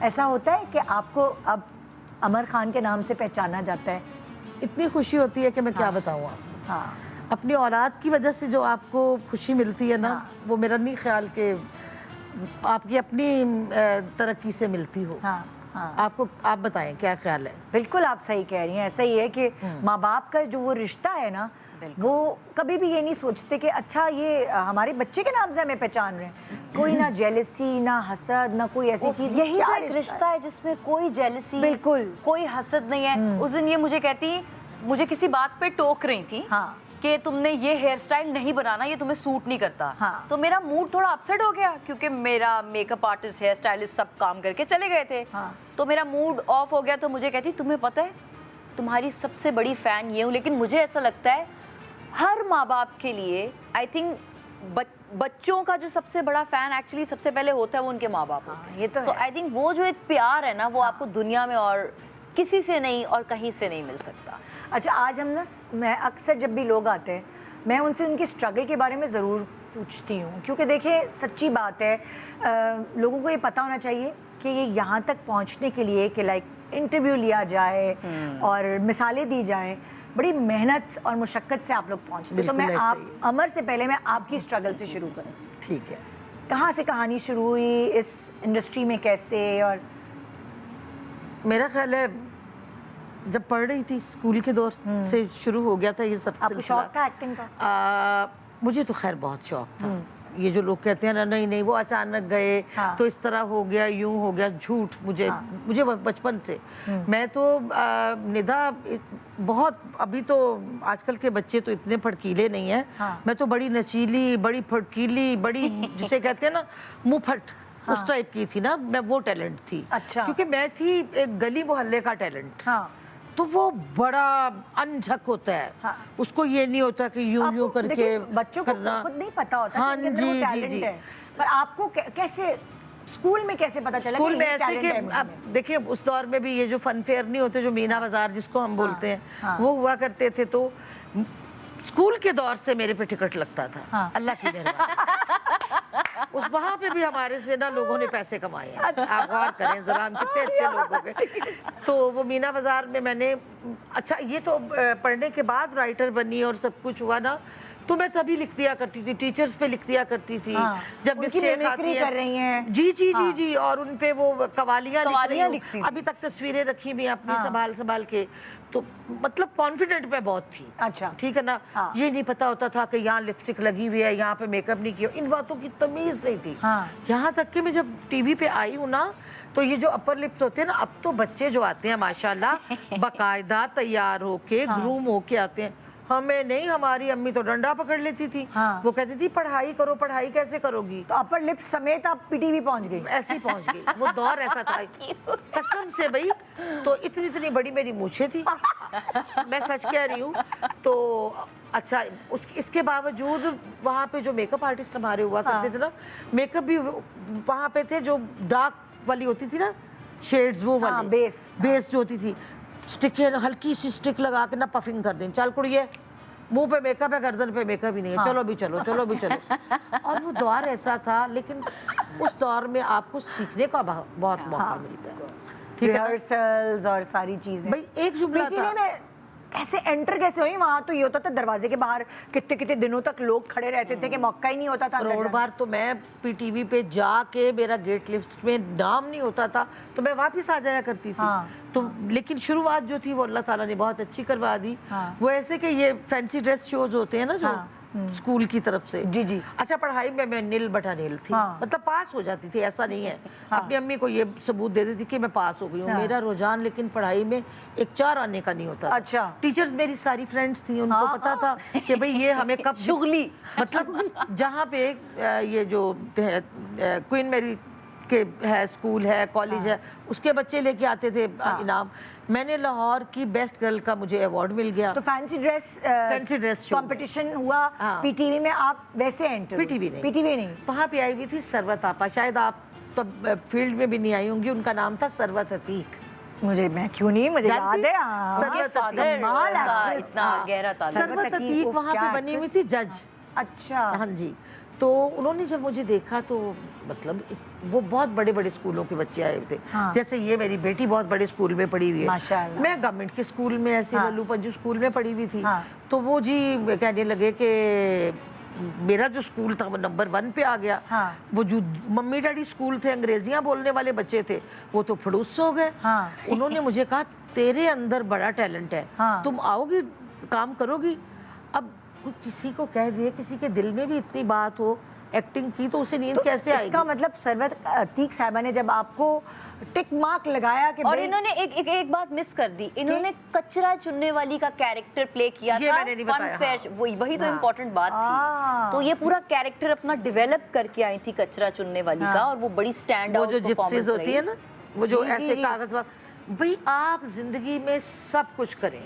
ऐसा होता है कि आपको अब अमर खान के नाम से पहचाना जाता है? इतनी खुशी होती है कि मैं क्या बताऊँ आपको। हाँ, अपनी औलाद की वजह से जो आपको खुशी मिलती है ना, वो मेरा नहीं ख्याल कि आपकी अपनी तरक्की से मिलती हो। हाँ, हाँ। आप बताएं क्या ख्याल है? बिल्कुल आप सही कह रही हैं। ऐसा ही है कि माँ बाप का जो वो रिश्ता है ना, वो कभी भी ये नहीं सोचते कि अच्छा ये हमारे बच्चे के नाम से हमें पहचान रहे हैं। कोई ना जेलसी, ना हसद, ना कोई ऐसी चीज। यही तो एक रिश्ता है जिसमें कोई जेलसी, बिल्कुल कोई हसद नहीं है। उस दिन ये मुझे कहती, मुझे किसी बात पे टोक रही थी कि तुमने ये हेयर स्टाइल नहीं बनाना, ये तुम्हें सूट नहीं करता। तो मेरा मूड थोड़ा अपसेट हो गया क्योंकि मेरा मेकअप आर्टिस्ट, हेयर स्टाइलिस्ट सब काम करके चले गए थे। तो मेरा मूड ऑफ हो गया। तो मुझे कहती, तुम्हें पता है तुम्हारी सबसे बड़ी फैन ये हूँ, लेकिन मुझे ऐसा लगता है हर माँ बाप के लिए आई थिंक बच्चों का जो सबसे बड़ा फैन एक्चुअली सबसे पहले होता है वो उनके माँ बाप होते हैं। ये तो आई थिंक वो जो एक प्यार है ना, वो आपको दुनिया में और किसी से नहीं और कहीं से नहीं मिल सकता। अच्छा, आज हम ना, मैं अक्सर जब भी लोग आते हैं मैं उनसे उनकी स्ट्रगल के बारे में ज़रूर पूछती हूँ, क्योंकि देखिए सच्ची बात है, लोगों को ये पता होना चाहिए कि ये यहाँ तक पहुँचने के लिए कि लाइक इंटरव्यू लिया जाए और मिसालें दी जाएं, बड़ी मेहनत और मुशक्क़त से आप लोग पहुँचते। तो मैं अमर से पहले मैं आपकी स्ट्रगल से शुरू करूँ। ठीक है। कहाँ से कहानी शुरू हुई इस इंडस्ट्री में, कैसे? और मेरा ख्याल है जब पढ़ रही थी स्कूल के दौर से शुरू हो गया था ये सब। आपको शौक था एक्टिंग का? मुझे तो खैर बहुत शौक था। ये जो लोग कहते हैं ना, नहीं नहीं वो अचानक गए तो इस तरह हो गया, यूं हो गया, झूठ। मुझे बचपन से मैं तो निदा बहुत, अभी तो आजकल के बच्चे तो इतने फटकीले नहीं हैं। मैं तो बड़ी नचीली, बड़ी फटकीली, बड़ी जिसे कहते हैं ना मुंहफट, उस टाइप की थी ना मैं। वो टैलेंट थी। अच्छा। क्योंकि मैं थी एक गली मोहल्ले का टैलेंट। तो वो बड़ा अनझक होता है। उसको ये नहीं होता कि यूं यूं करके बच्चों को करना। खुद नहीं पता होता। हाँ जी जी। पर आपको कैसे स्कूल में कैसे पता चला? स्कूल में ऐसे कि अब देखिए उस दौर में भी ये जो फन फेयर नहीं होते, जो मीना बाजार जिसको हम बोलते हैं, वो हुआ करते थे। तो स्कूल के दौर से मेरे पे टिकट लगता था। अल्लाह की मेहरबानी। उस वहाँ पे भी हमारे से ना लोगों ने पैसे कमाए हैं। आप गौर करें जरा, हम कितने अच्छे लोग हो गए। तो वो मीना बाजार में मैंने, अच्छा ये तो पढ़ने के बाद राइटर बनी और सब कुछ हुआ ना, तो मैं तभी लिख दिया करती थी, टीचर्स पे लिख दिया करती थी। जब मिस्टेक आती है कर रही हैं। जी जी जी जी। और उन पे वो कवालियाँ लिखती। अभी तक तस्वीरें रखी भी अपनी संभाल संभाल के। तो मतलब कॉन्फिडेंट पे बहुत थी। अच्छा, ठीक है ना। ये नहीं पता होता था कि यहाँ लिपस्टिक लगी हुई है, यहाँ पे मेकअप नहीं किया, इन बातों की तमीज नहीं थी। यहाँ तक कि मैं जब टीवी पे आई हूँ ना, तो ये जो अपर लिप्स होते हैं ना, अब तो बच्चे जो आते हैं माशाल्लाह बाकायदा तैयार होके ग्रूम होके आते हैं। हमें नहीं, हमारी अम्मी तो डंडा पकड़ लेती थी। वो कहती थी पढ़ाई करो, पढ़ाई कैसे करोगी? तो अपर लिप्स समेत आप पीटीवी पहुंच गई? ऐसे ही पहुंच गई। वो दौर ऐसा था कसम से भाई। तो इतनी इतनी बड़ी मेरी मूछें थी, मैं सच कह रही हूँ। तो अच्छा, इसके बावजूद वहाँ पे जो मेकअप आर्टिस्ट हमारे हुआ करते थे ना, मेकअप भी वहाँ पे थे जो डार्क वाली होती थी ना, शेड्स, वो वाली बेस जो होती थी, स्टिक है, हल्की सी स्टिक लगा के ना पफिंग कर दें, चल कुड़िए मुंह पे मेकअप है, गर्दन पे मेकअप ही नहीं है, चलो भी चलो, चलो भी चलो। और वो दौर ऐसा था, लेकिन उस दौर में आपको सीखने का बहुत मौका मिलता है। ठीक है, रिहर्सल्स और सारी चीजें। भाई एक जुमला था, कैसे एंटर कैसे हुई वहाँ? तो ये होता था दरवाजे के बाहर कितने कितने दिनों तक लोग खड़े रहते थे कि मौका ही नहीं होता था। करोड़ बार तो मैं पीटीवी पे जाके, मेरा गेट लिस्ट में नाम नहीं होता था तो मैं वापस आ जाया करती थी। तो लेकिन शुरुआत जो थी वो अल्लाह ताला ने बहुत अच्छी करवा दी। वो ऐसे कि ये फैंसी ड्रेस शोज होते हैं ना जो स्कूल की तरफ से। जी जी। अच्छा, पढ़ाई में मैं नील बटा नील थी। मतलब पास हो जाती थी, ऐसा नहीं है। अपनी अम्मी को ये सबूत दे देती कि मैं पास हो गई हूँ। मेरा रुझान लेकिन पढ़ाई में एक 4 आने का नहीं होता। अच्छा। टीचर्स मेरी सारी फ्रेंड्स थी, उनको पता था कि भाई ये हमें कब शुगली, मतलब जहाँ पे ये जो क्वीन मेरी के है, स्कूल है, कॉलेज है, उसके बच्चे लेके आते थे इनाम। मैंने लाहौर की बेस्ट गर्ल का मुझे अवार्ड मिल गया। तो फैंसी ड्रेस कंपटीशन हुआ पीटीवी में, आप वैसे एंटर? पीटीवी नहीं, वहाँ पे आई हुई थी सरवत आपा, शायद आप तो फील्ड में भी नहीं आई होंगी। उनका नाम था सरवत अतीक। मैं क्यों नहीं, मुझे याद है। सरवत अतीक वहाँ पे बनी हुई थी जज। अच्छा। हाँ जी। तो उन्होंने जब मुझे देखा तो मतलब वो बहुत बड़े बड़े स्कूलों के बच्चे आए थे। हाँ। जैसे ये मेरी बेटी बहुत बड़े स्कूल में पढ़ी हुई है, माशाअल्लाह। मैं गवर्नमेंट के स्कूल में ऐसे हाँ। लल्लू पंजू स्कूल में पढ़ी हुई थी। हाँ। तो वो जी कहने लगे कि मेरा जो स्कूल था वो नंबर 1 पे आ गया। हाँ। वो जो मम्मी डैडी स्कूल थे, अंग्रेजियां बोलने वाले बच्चे थे, वो तो फड़ूस हो गए। हाँ। उन्होंने मुझे कहा तेरे अंदर बड़ा टैलेंट है, हाँ। तुम आओगी, काम करोगी। अब कोई किसी को कह दिए, किसी के दिल में भी इतनी बात हो, एक्टिंग की, तो उसे नींद कैसे आएगी? इसका मतलब सरवत अतीक साहिबा ने जब आपको टिक मार्क लगाया कि और भाई- इन्होंने एक बात मिस कर दी, इन्होंने कचरा चुनने वाली का कैरेक्टर प्ले किया ये था। मैंने नहीं बताया, फेयर, वही तो हाँ। इम्पोर्टेंट बात हाँ। थी। तो ये पूरा कैरेक्टर अपना डेवलप करके आई थी कचरा चुनने वाली का, और वो बड़ी स्टैंड वो आउट जो जिप्सीज होती है ना, वो जो जी, जी, ऐसे जी। कागज भाई आप जिंदगी में सब कुछ करें,